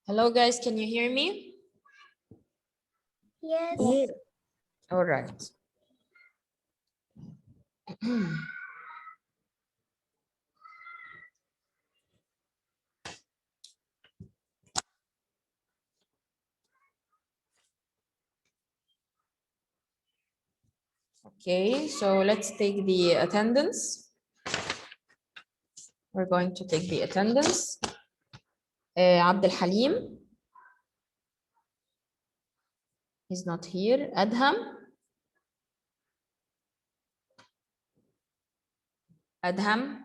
Hello guys, can you hear me? Yes. All right. Okay, so let's take the attendance. We're going to take the attendance. Abdel Halim. He's not here. Adham. Adham.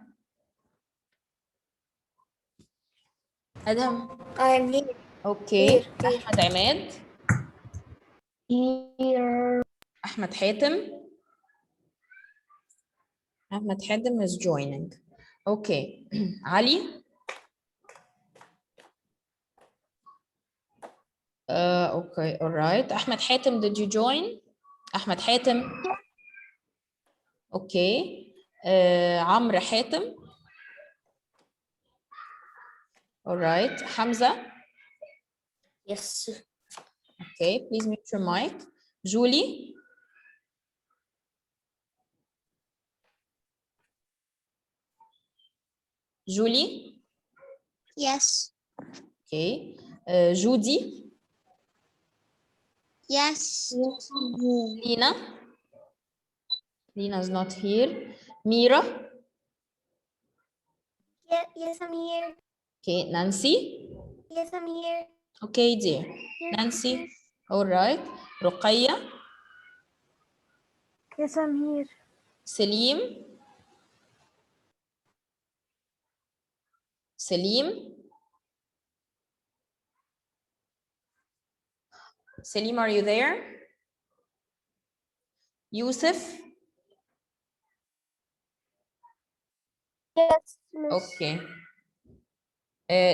Adham. I'm here. Okay. Here. Ahmed Ahmed. Here. Ahmed Hatem. Ahmed Hatem is joining. Okay. Ali. Okay, all right. Ahmed Hatem, did you join? Ahmed Hatem. Okay. Amr Hatem. All right. Hamza. Yes. Okay, please mute your mic. Julie. Julie. Yes. Okay. Judy. Yes. Lina. Lina is not here. Mira. Yes, I'm here. Okay. Nancy. Yes, I'm here. Okay, dear. Yes, Nancy. All right. Ruqayya. Yes, I'm here. Salim. Salim. Salim, are you there? Yusuf. Yes. Okay.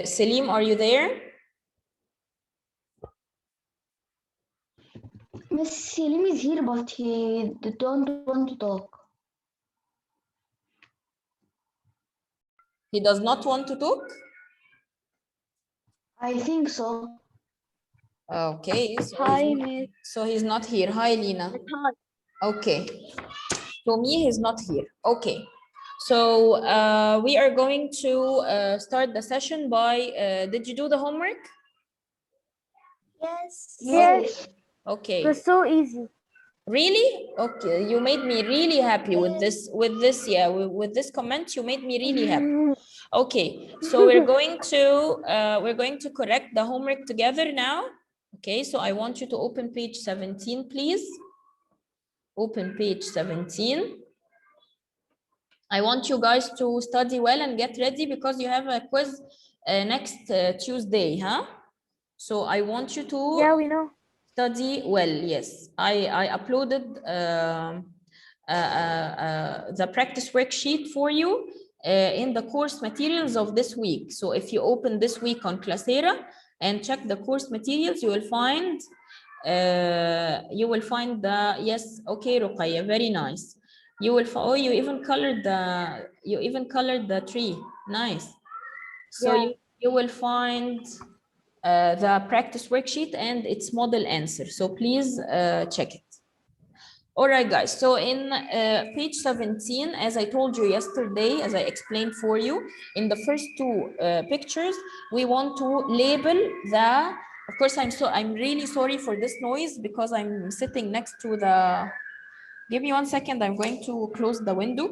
Salim, are you there? Miss Selim is here, but he don't want to talk. He does not want to talk? I think so. Okay. Hi, Miss. So he's not here. Hi, Lina. Hi. Okay. So me, he's not here. Okay. So we are going to start the session by, did you do the homework? Yes. Yes. Okay. It was so easy. Really? Okay. You made me really happy with this, yeah, with this comment, you made me really happy. Okay. So we're going to correct the homework together now. Okay. So I want you to open page 17, please. Open page 17. I want you guys to study well and get ready because you have a quiz next Tuesday, huh? So I want you to Yeah, we know. study well. Yes, I uploaded the practice worksheet for you in the course materials of this week. So if you open this week on Classera and check the course materials, you will find the, yes, okay, Ruqayya, very nice. You will oh, you even colored the tree. Nice. So Yeah. you will find the practice worksheet and its model answer. So please check it. All right, guys. So in page 17, as I told you yesterday, as I explained for you, in the first two pictures, we want to label the. Of course, I'm really sorry for this noise because I'm sitting next to the. Give me 1 second. I'm going to close the window.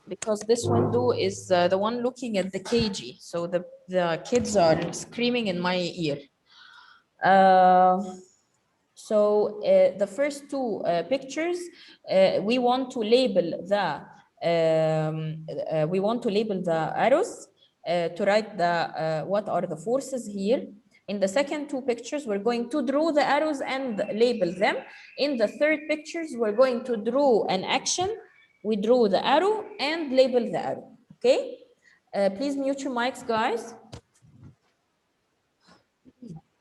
Because this window is the one looking at the KG. So the kids are screaming in my ear. So the first two pictures, we want to label the arrows to write the what are the forces here. In the second two pictures, we're going to draw the arrows and label them. In the third pictures, we're going to draw an action. We draw the arrow and label the arrow. Okay. Please mute your mics, guys.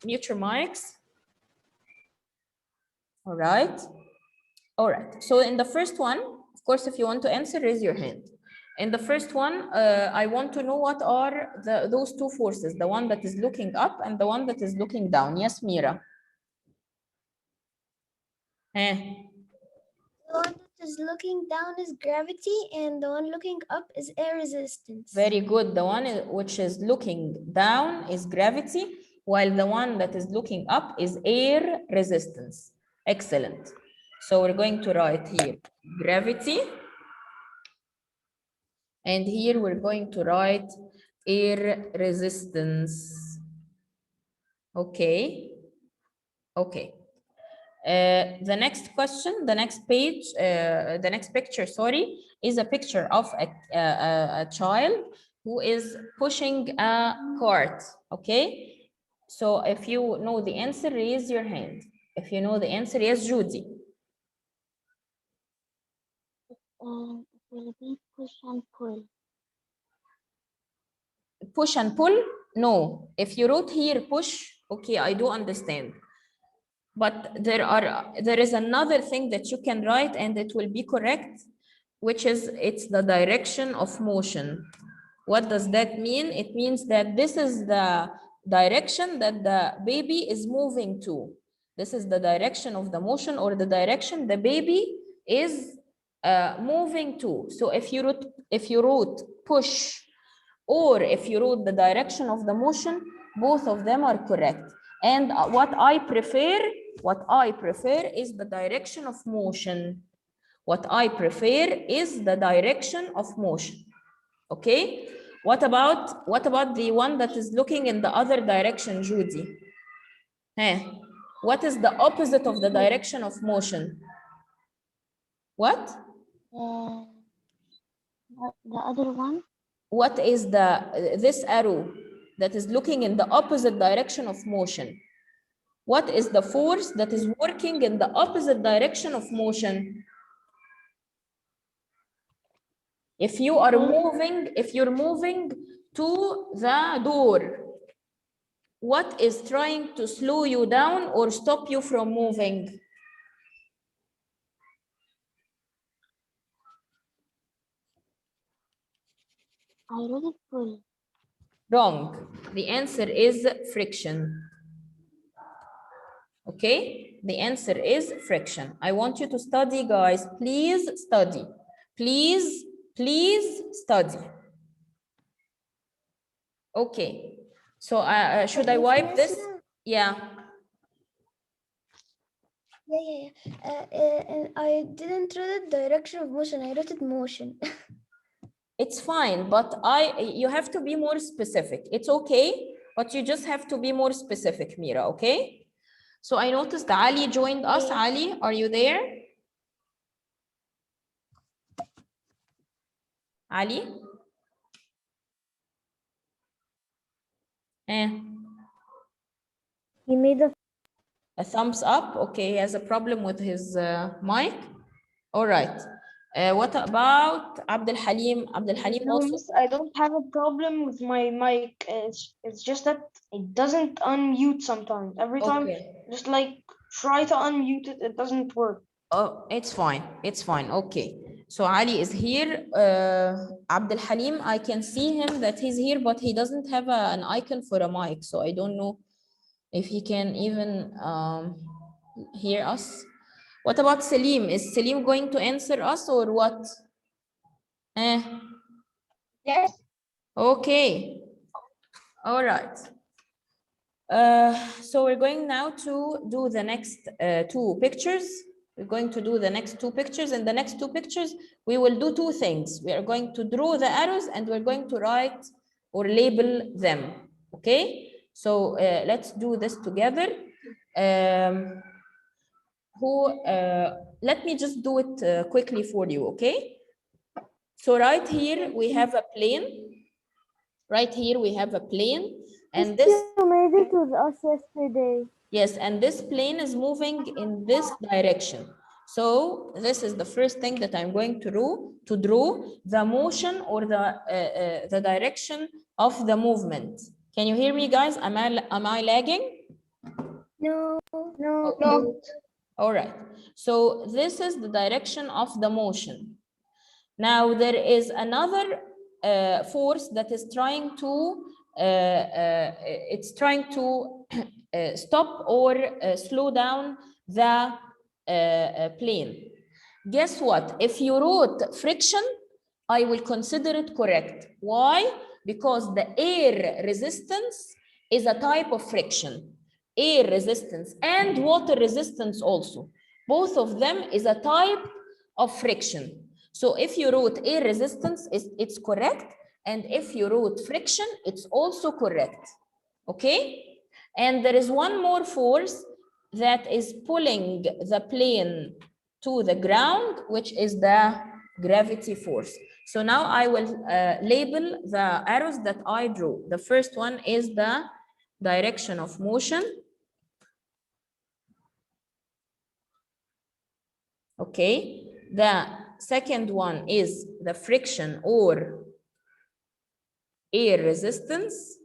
Mute your mics. All right. All right. So in the first one, of course, if you want to answer, raise your hand. In the first one, I want to know what are those two forces, the one that is looking up and the one that is looking down. Yes, Mira. Eh. The one that is looking down is gravity, and the one looking up is air resistance. Very good. The one which is looking down is gravity, while the one that is looking up is air resistance. Excellent. So we're going to write here gravity. And here we're going to write air resistance. Okay. Okay. The next question, the next page, the next picture, sorry, is a picture of a child who is pushing a cart. Okay. So if you know the answer, raise your hand. If you know the answer, yes, Judy. It will be push and pull. Push and pull? No. If you wrote here push, okay, I do understand. But there is another thing that you can write and it will be correct, which is it's the direction of motion. What does that mean? It means that this is the direction that the baby is moving to. This is the direction of the motion or the direction the baby is moving to. So if you wrote push or if you wrote the direction of the motion, both of them are correct. And what I prefer is the direction of motion. What I prefer is the direction of motion. Okay? What about the one that is looking in the other direction, Judy? Hey, what is the opposite of the direction of motion? What? The other one? What is this arrow that is looking in the opposite direction of motion? What is the force that is working in the opposite direction of motion? If you're moving to the door, what is trying to slow you down or stop you from moving? I already pull. Wrong. The answer is friction. Okay, the answer is friction. I want you to study, guys. Please study. Please study. Okay, so should I wipe this? Yeah. Yeah. And I didn't write it direction of motion. I wrote it motion. It's fine, but you have to be more specific. It's okay, but you just have to be more specific, Mira, okay? So I noticed Ali joined us. Ali, are you there? Ali? He made A thumbs up. Okay, he has a problem with his mic. All right. What about Abdul Halim? Abdul Halim No, also. miss, I don't have a problem with my mic. It's just that it doesn't unmute sometimes. Every time, Okay. just like try to unmute it, it doesn't work. Oh, it's fine. It's fine. Okay. So Ali is here. Abdul Halim, I can see him that he's here, but he doesn't have an icon for a mic. So I don't know if he can even hear us. What about Salim? Is Salim going to answer us or what? Yes. Okay. All right. So we're going now to do the next two pictures. We're going to do the next two pictures. In the next two pictures, we will do two things. We are going to draw the arrows and we're going to write or label them. Okay? So let's do this together. Let me just do it quickly for you, okay? So right here we have a plane. Right here we have a plane, and this You made it with us yesterday. yes, and this plane is moving in this direction. So this is the first thing that I'm going to draw the motion or the direction of the movement. Can you hear me, guys? Am I lagging? No. Okay. All right. So this is the direction of the motion. Now there is another force that is trying to stop or slow down the plane. Guess what? If you wrote friction, I will consider it correct. Why? Because the air resistance is a type of friction. Air resistance and water resistance also. Both of them is a type of friction. So if you wrote air resistance, it's correct. And if you wrote friction, it's also correct. Okay? And there is one more force that is pulling the plane to the ground, which is the gravity force. So now I will label the arrows that I drew. The first one is the direction of motion. Okay. The second one is the friction or air resistance.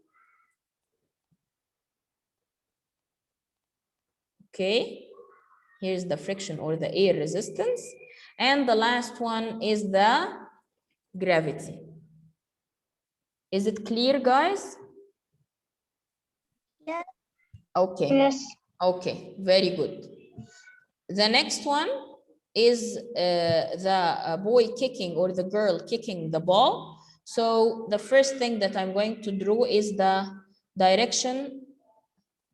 Okay. Here's the friction or the air resistance. And the last one is the gravity. Is it clear, guys? Yeah. Okay. Yes. Okay, very good. The next one is the boy kicking or the girl kicking the ball. So the first thing that I'm going to draw is the direction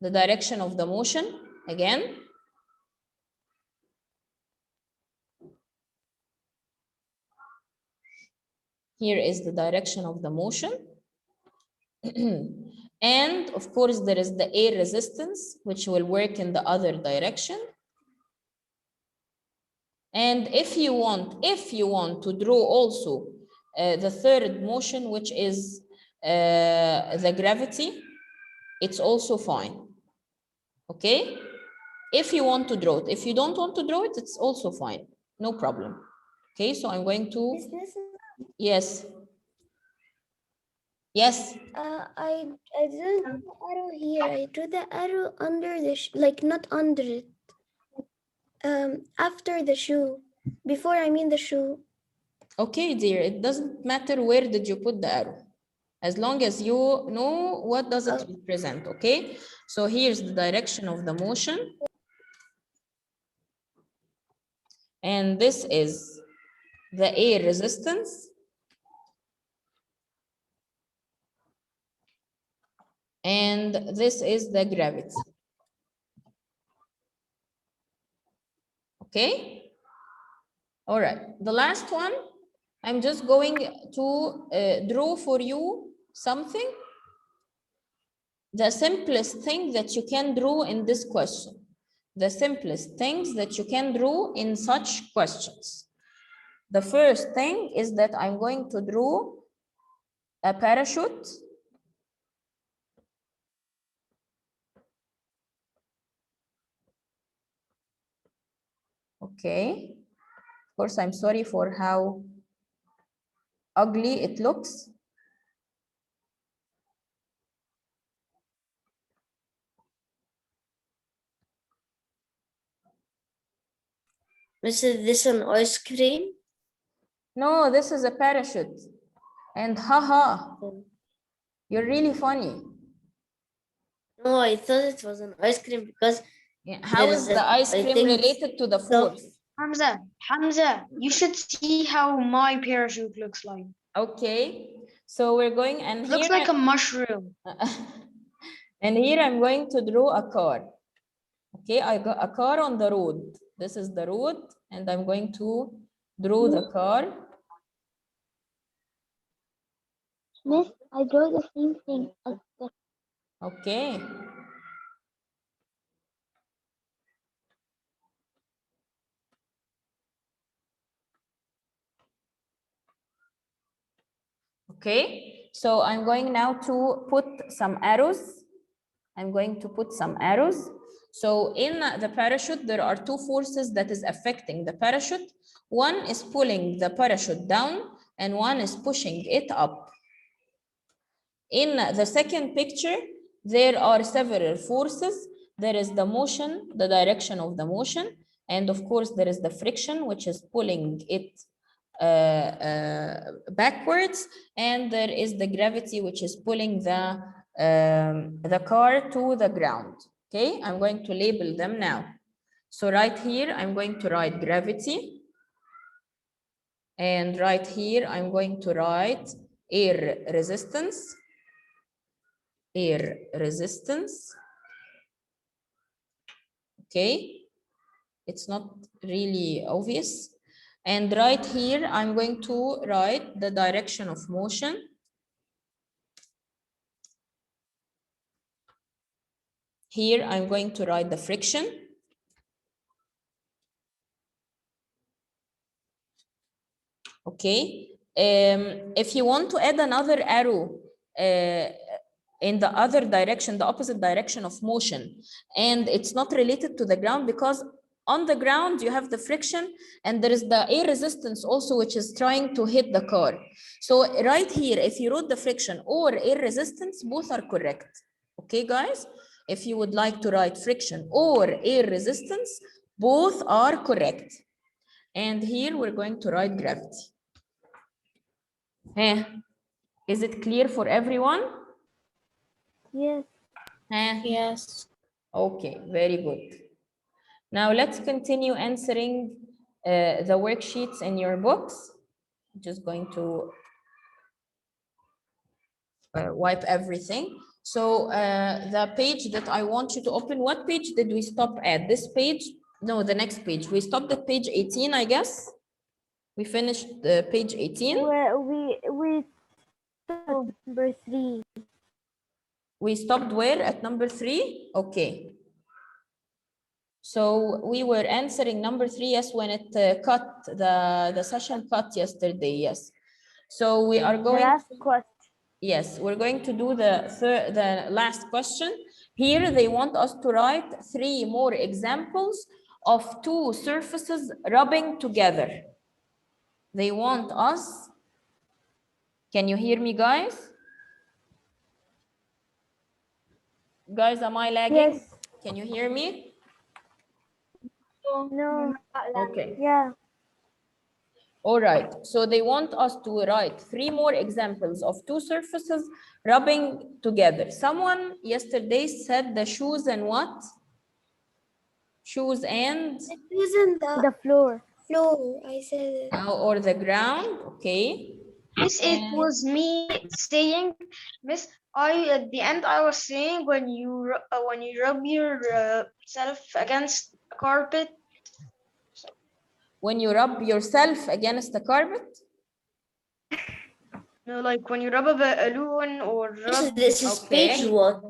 of the motion again. Here is the direction of the motion. And of course, there is the air resistance, which will work in the other direction. And if you want to draw also the third motion, which is the gravity, it's also fine. Okay? If you want to draw it. If you don't want to draw it, it's also fine. No problem. Okay, so I'm going to, yes. Yes. I didn't do the arrow here. I drew the arrow under the like not under it. After the shoe. Before I mean the shoe. Okay, dear. It doesn't matter where did you put the arrow, as long as you know what does it represent. Okay. So here's the direction of the motion, and this is the air resistance. And this is the gravity. Okay. All right. The last one, I'm just going to draw for you something. The simplest thing that you can draw in this question. The simplest things that you can draw in such questions. The first thing is that I'm going to draw a parachute. Okay. Of course, I'm sorry for how ugly it looks. Miss, is this an ice cream? No, this is a parachute. And haha, you're really funny. No, I thought it was an ice cream because Yeah. How is the ice cream related to the force? Hamza, you should see how my parachute looks like. Okay, so we're going, and It looks like a mushroom. and here I'm going to draw a car. Okay, I got a car on the road. This is the road, and I'm going to draw the car. Miss, I draw the same thing as the Okay. Okay, so I'm going now to put some arrows. I'm going to put some arrows. So in the parachute, there are two forces that is affecting the parachute. One is pulling the parachute down and one is pushing it up. In the second picture, there are several forces. There is the motion, the direction of the motion, And of course, there is the friction, which is pulling it backwards, and there is the gravity, which is pulling the car to the ground. Okay, I'm going to label them now. So right here, I'm going to write gravity. And right here, I'm going to write air resistance. Air resistance. Okay, it's not really obvious. And right here, I'm going to write the direction of motion. Here, I'm going to write the friction. Okay, if you want to add another arrow in the other direction, the opposite direction of motion, and it's not related to the ground, because on the ground you have the friction and there is the air resistance also, which is trying to hit the car. So right here, if you wrote the friction or air resistance, both are correct. Okay, guys, if you would like to write friction or air resistance, both are correct. And here we're going to write gravity. Is it clear for everyone? Yes. Yes. Okay, very good. Now let's continue answering the worksheets in your books. I'm just going to wipe everything. So the page that I want you to open, what page did we stop at? This page? No, the next page. We stopped at page 18, I guess. We finished page 18. We number 3. We stopped where? At number 3? Okay. So we were answering number 3, yes, when it cut, the session cut yesterday, yes. So we are going. The last question. Yes, we're going to do the last question. Here they want us to write 3 more examples of 2 surfaces rubbing together. They want us. Can you hear me, guys? Guys, am I lagging? Yes. Can you hear me? No. Okay. Yeah. All right, so they want us to write 3 more examples of 2 surfaces rubbing together. Someone yesterday said the shoes and what? Shoes and? It was in the floor. Floor. I said it. Or the ground, okay. Miss, it was me saying, Miss, at the end I was saying when you rub your self against the carpet. When you rub yourself against the carpet? No, like when you rub a balloon or rub. This is Okay. page what?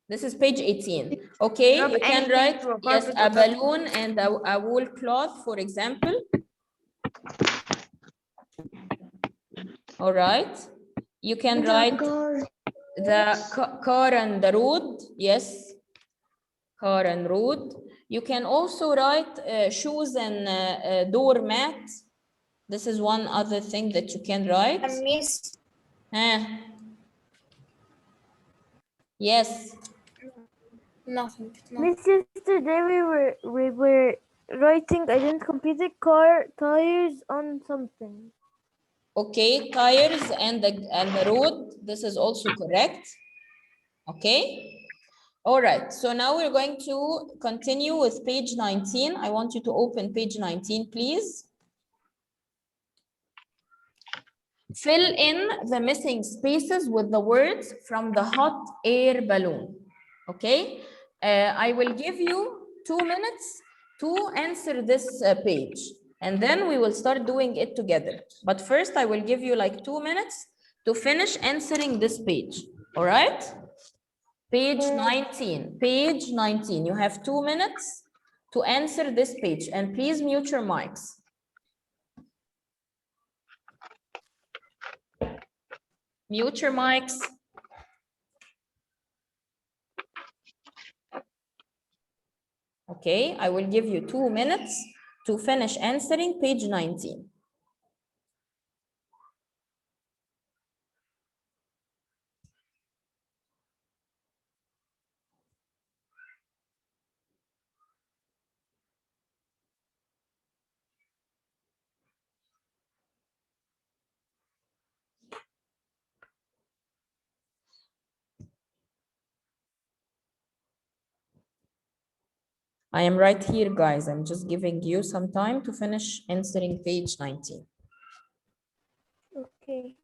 This is page 18. Okay, Rub you can anything write, to a yes, carpet a or something. balloon and a wool cloth, for example. All right. You can write the car and the road. Yes, car and road. You can also write shoes and doormat. This is one other thing that you can write. Miss. Yes. Nothing. Miss, yesterday we were writing I didn't complete the car tires on something. Okay, tires and the road. This is also correct. Okay. All right. So now we're going to continue with page 19. I want you to open page 19, please. Fill in the missing spaces with the words from the hot air balloon. Okay. I will give you 2 minutes to answer this page, and then we will start doing it together. But first, I will give you like 2 minutes to finish answering this page. All right. Page 19. Page 19. You have 2 minutes to answer this page, and please mute your mics. Mute your mics. Okay, I will give you 2 minutes to finish answering page 19. I am right here, guys. I'm just giving you some time to finish answering page 19. Okay.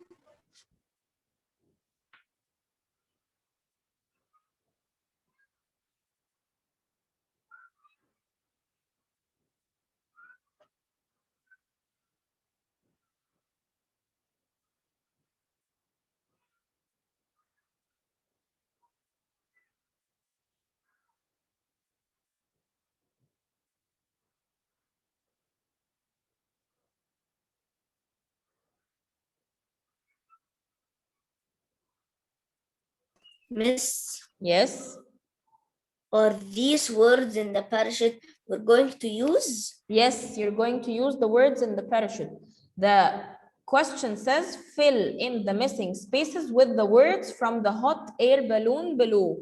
Miss, Yes? are these words in the parachute we're going to use? Yes, you're going to use the words in the parachute. The question says, fill in the missing spaces with the words from the hot air balloon below.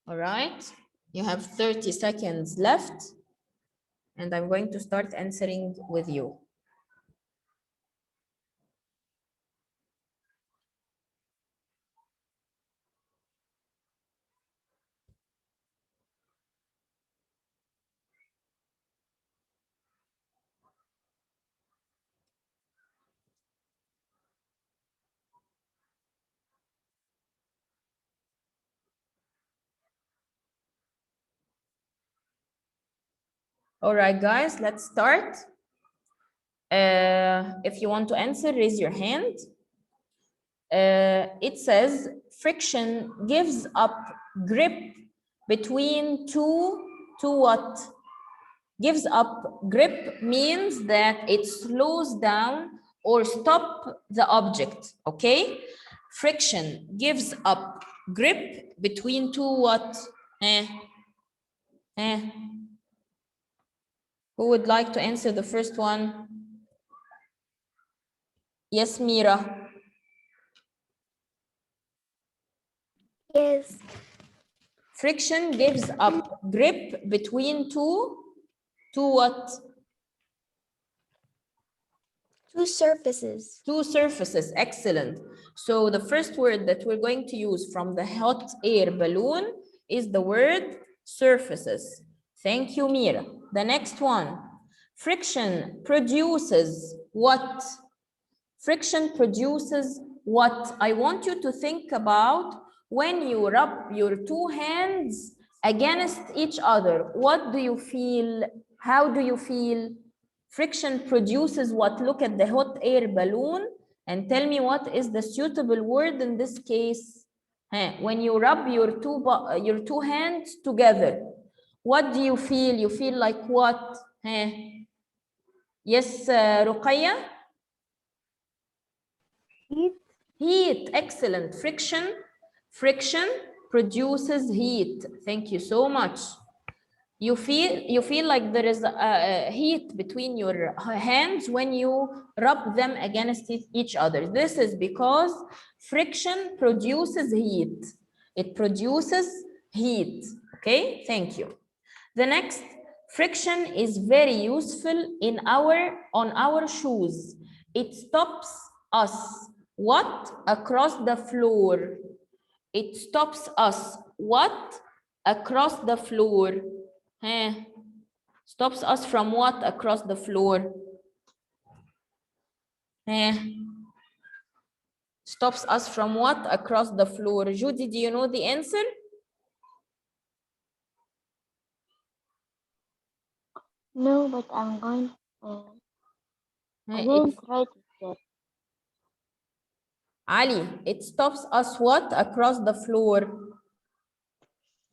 All right, you have 30 seconds left, and I'm going to start answering with you. All right, guys, let's start. If you want to answer, raise your hand. It says friction gives up grip between two what? Gives up grip means that it slows down or stop the object, okay? Friction gives up grip between two what? Who would like to answer the first one? Yes, Mira. Yes. Friction gives up grip between two what? Two surfaces. Two surfaces. Excellent. So the first word that we're going to use from the hot air balloon is the word surfaces. Thank you, Mira. The next one. Friction produces what? Friction produces what? I want you to think about when you rub your two hands against each other. What do you feel? How do you feel? Friction produces what? Look at the hot air balloon and tell me what is the suitable word in this case. When you rub your two hands together, what do you feel? You feel like what? Yes, Ruqayya? Heat. Heat, excellent. Friction produces heat. Thank you so much. You feel like there is a heat between your hands when you rub them against each other. This is because friction produces heat. It produces heat. Okay, thank you. The next, friction is very useful on our shoes. It stops us what? Across the floor. It stops us what? Across the floor. Stops us from what across the floor? Stops us from what across the floor? Judy, do you know the answer? No, but I'm going. I It, didn't write it yet. Ali, it stops us what across the floor?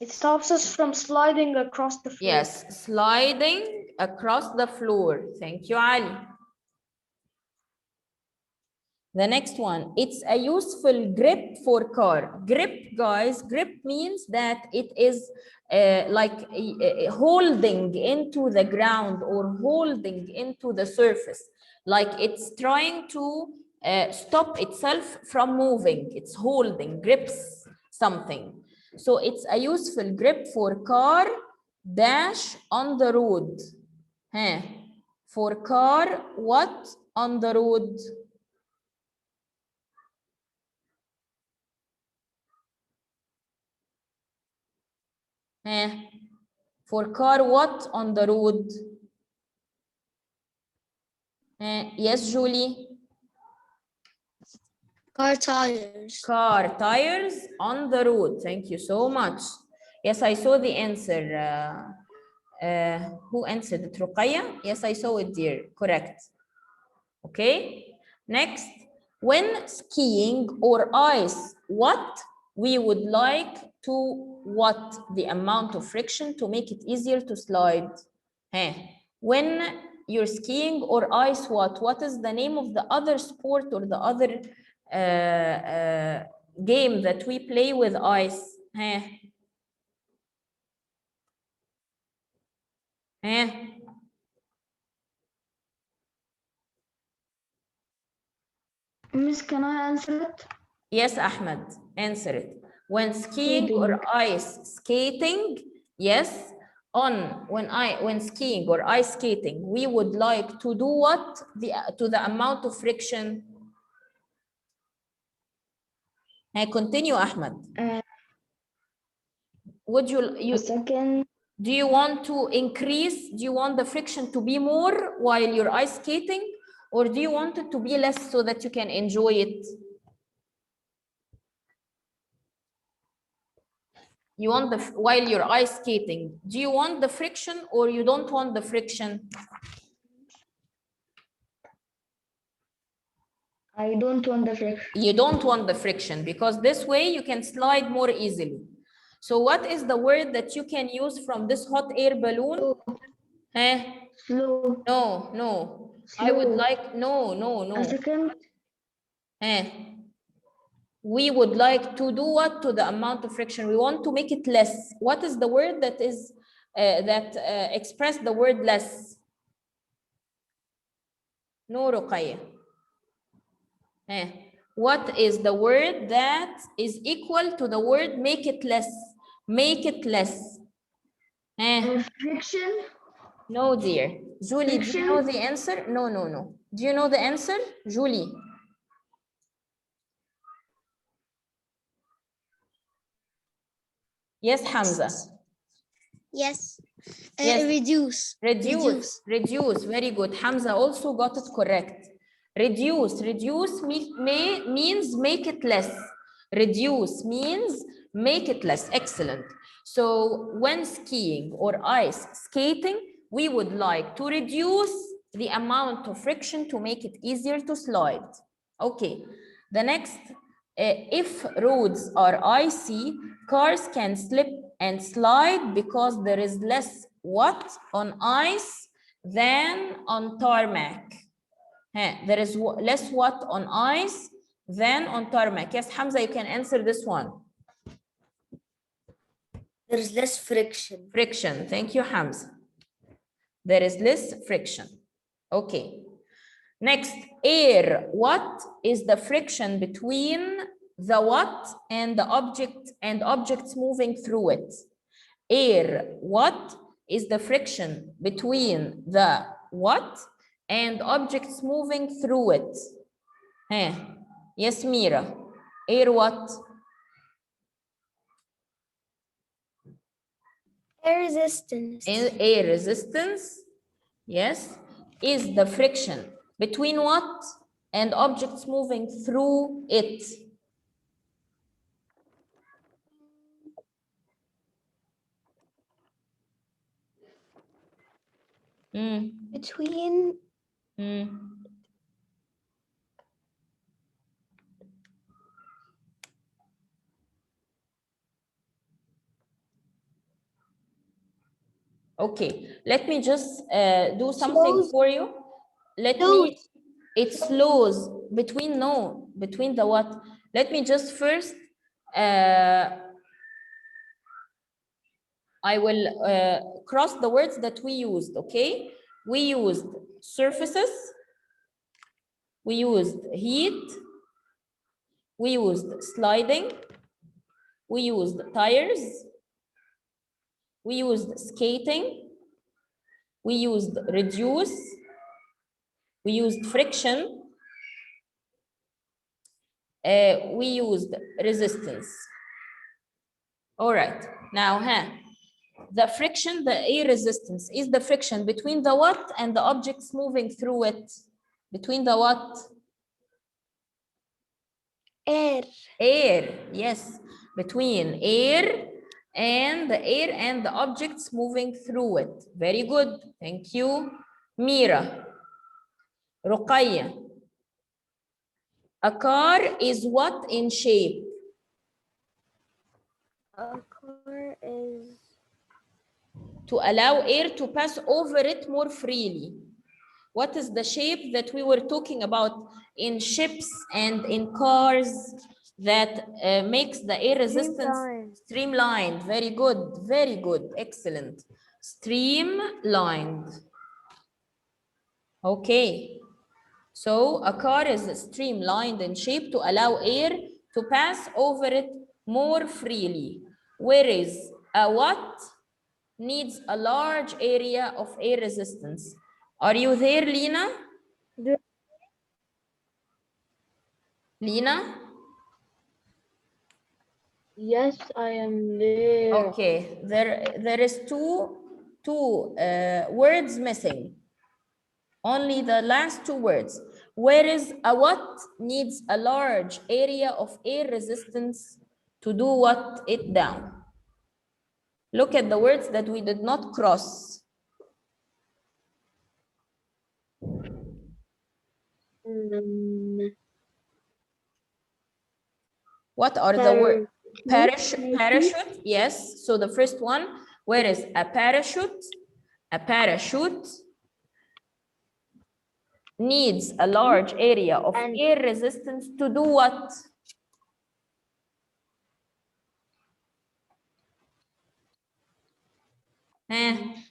It stops us from sliding across the floor. Yes, sliding across the floor. Thank you, Ali. The next one, it's a useful grip for car. Grip, guys, grip means that it is like holding into the ground or holding into the surface. Like it's trying to stop itself from moving. It's holding, grips something. So it's a useful grip for car dash on the road. For car, what? on the road? For car, what on the road? Yes, Julie. Car tires. Car tires on the road. Thank you so much. Yes, I saw the answer. Who answered it? Ruqayya? Yes, I saw it, dear. Correct. Okay. Next, when skiing or ice, what we would like to what the amount of friction to make it easier to slide? When you're skiing or ice, what is the name of the other sport or the other game that we play with ice? Miss, can I answer it? Yes, Ahmed, answer it. When skiing or ice skating, yes. When skiing or ice skating, we would like to do what to the amount of friction? Continue, Ahmed. Would you A second. do you want to increase? Do you want the friction to be more while you're ice skating, or do you want it to be less so that you can enjoy it? You want while you're ice skating, do you want the friction or you don't want the friction? I don't want the friction. You don't want the friction because this way you can slide more easily. So what is the word that you can use from this hot air balloon? Slow. No. I would like, no. A second. We would like to do what to the amount of friction? We want to make it less. What is the word that is express the word less? No, Ruqayya. What is the word that is equal to the word make it less? Make it less. Friction. No, dear. Julie, Friction? do you know the answer? No. Do you know the answer, Julie? Yes, Hamza. Yes. Yes. Reduce. Reduce. Very good. Hamza also got it correct. Reduce means make it less. Reduce means make it less. Excellent. So when skiing or ice skating, we would like to reduce the amount of friction to make it easier to slide. Okay. The next, if roads are icy, cars can slip and slide because there is less what on ice than on tarmac. There is less what on ice than on tarmac. Yes, Hamza, you can answer this one. There is less friction. Friction. Thank you, Hamza. There is less friction. Okay. Next, air. What is the friction between the what and the object and objects moving through it? Air. What is the friction between the what and objects moving through it? Yes, Mira. Air what? Air resistance. Air resistance, yes, is the friction between what and objects moving through it. Between Okay, let me just do something for you. It slows between between the what? Let me just first, I will cross the words that we used, okay? We used surfaces, we used heat, we used sliding, we used tires, we used skating, we used reduce, we used friction, we used resistance. All right, now, the friction, the air resistance, is the friction between the what and the objects moving through it? Between the what? Air. Air, yes, between air and the objects moving through it. Very good, thank you. Mira. Ruqayya. A car is what in shape? A car is To allow air to pass over it more freely. What is the shape that we were talking about in ships and in cars that makes the air resistance streamlined? Very good, excellent. Streamlined. Okay, so a car is streamlined in shape to allow air to pass over it more freely, whereas a what needs a large area of air resistance. Are you there, Lina? Lina? Yes, I am there. Okay, there is two words missing. Only the last two words. Whereas a what needs a large area of air resistance to do what it down. Look at the words that we did not cross. What are the words? Parachute, yes. So the first one, where is a parachute? A parachute needs a large area of air resistance to do what?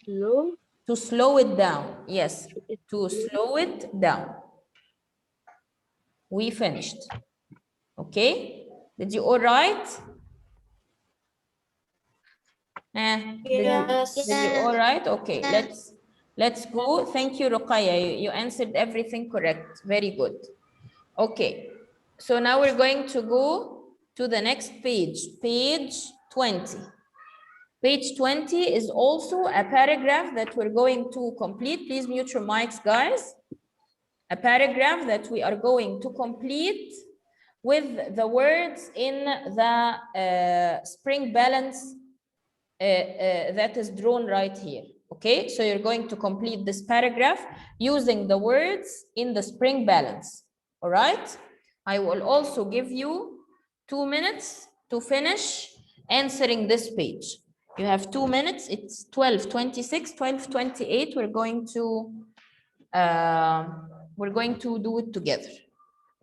Slow. To slow it down. Yes, to slow it down. We finished. Okay, did you all right? Yes. Did you all right? Okay, let's go. Thank you, Ruqayya. You answered everything correct. Very good. Okay, so now we're going to go to the next page, page 20. Page 20 is also a paragraph that we're going to complete. Please mute your mics, guys. A paragraph that we are going to complete with the words in the spring balance that is drawn right here. Okay, so you're going to complete this paragraph using the words in the spring balance. All right, I will also give you 2 minutes to finish answering this page. You have 2 minutes. It's 12:26, 12:28. We're going to do it together.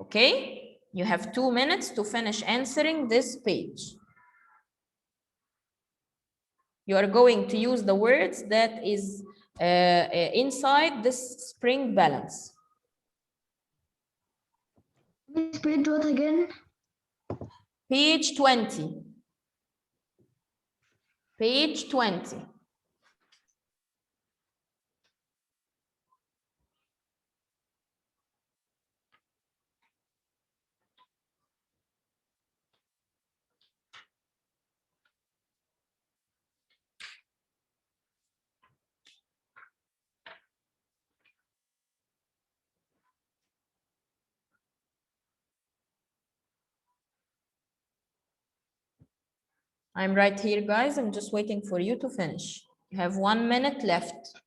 Okay, you have 2 minutes to finish answering this page. You are going to use the words that is inside this spring balance. Miss page what again? Page 20. Page 20. I'm right here, guys. I'm just waiting for you to finish. You have 1 minute left.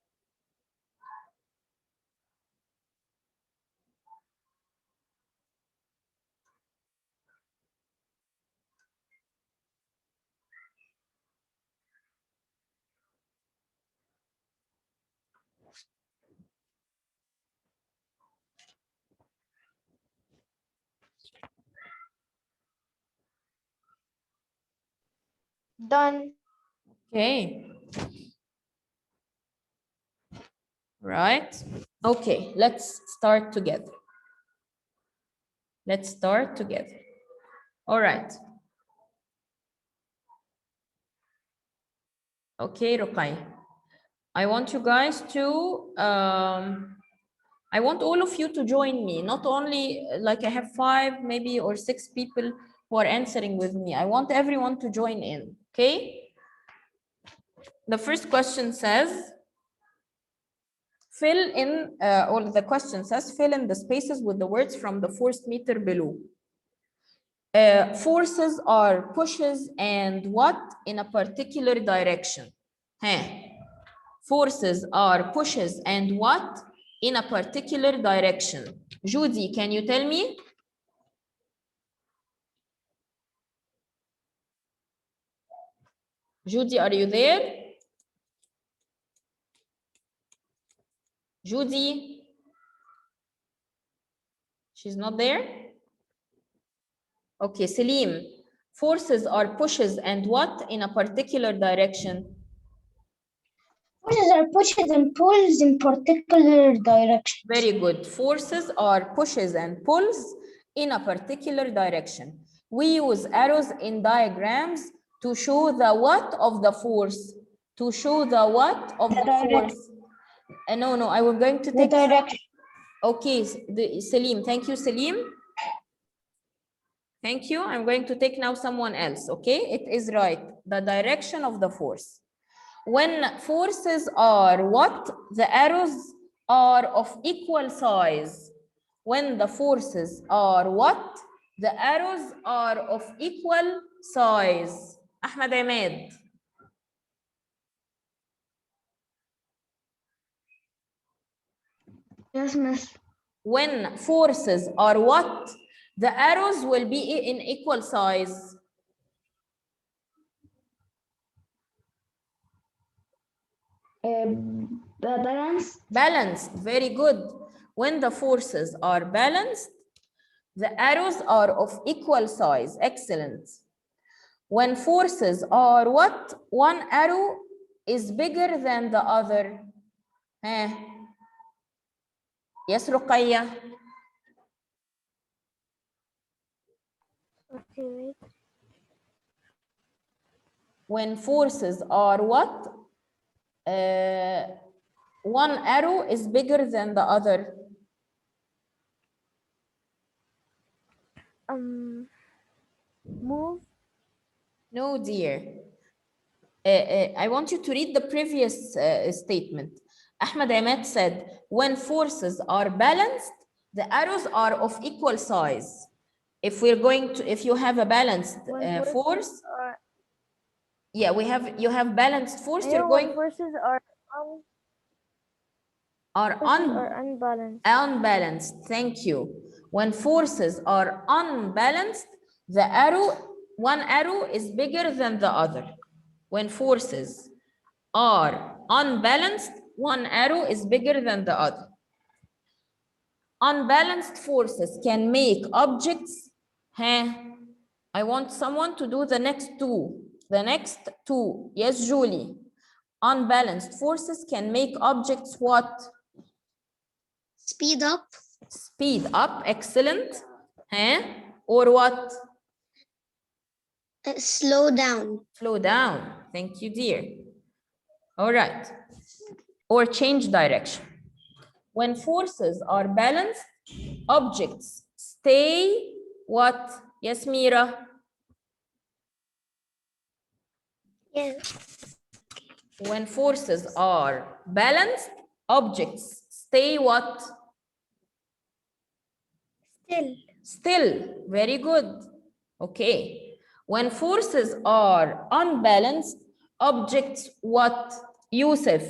Done. Okay. Right. Okay, let's start together. Let's start together. All right. Okay, Ruqayya. I want you guys to I want all of you to join me, not only like I have 5 maybe or 6 people who are answering with me. I want everyone to join in, okay? The first question says, fill in, or the question says, fill in the spaces with the words from the force meter below. Forces are pushes and what in a particular direction? Forces are pushes and what in a particular direction? Judy, can you tell me? Judy, are you there? Judy? She's not there? Okay, Salim. Forces are pushes and what in a particular direction? Forces are pushes and pulls in particular directions. Very good. Forces are pushes and pulls in a particular direction. We use arrows in diagrams to show the what of the force. To show the what of the force. No, I was going to take the direction. Okay, Salim. Thank you, Salim. Thank you. I'm going to take now someone else. Okay, it is right. The direction of the force. When forces are what? The arrows are of equal size. When the forces are what? The arrows are of equal size. Ahmed Ahmed. Yes, miss. When forces are what? The arrows will be in equal size. Balance. Balanced, very good. When the forces are balanced, the arrows are of equal size. Excellent. When forces are what? One arrow is bigger than the other. Yes, Ruqayya. Okay, wait. When forces are what? One arrow is bigger than the other. Move. No, dear. I want you to read the previous statement. Ahmed Ahmed said, when forces are balanced, the arrows are of equal size. If we're going to, if you have a balanced force, yeah, you have balanced force, you're going. Forces are unbalanced. Unbalanced. Thank you. When forces are unbalanced, one arrow is bigger than the other. When forces are unbalanced, one arrow is bigger than the other. Unbalanced forces can make objects. I want someone to do the next two. The next two. Yes, Julie. Unbalanced forces can make objects what? Speed up. Speed up, excellent. Or what? Slow down. Slow down. Thank you, dear. All right. Or change direction. When forces are balanced, objects stay what? Yes, Mira. Yes. When forces are balanced, objects stay what? Still. Still. Very good. Okay. When forces are unbalanced, objects what? Yusuf.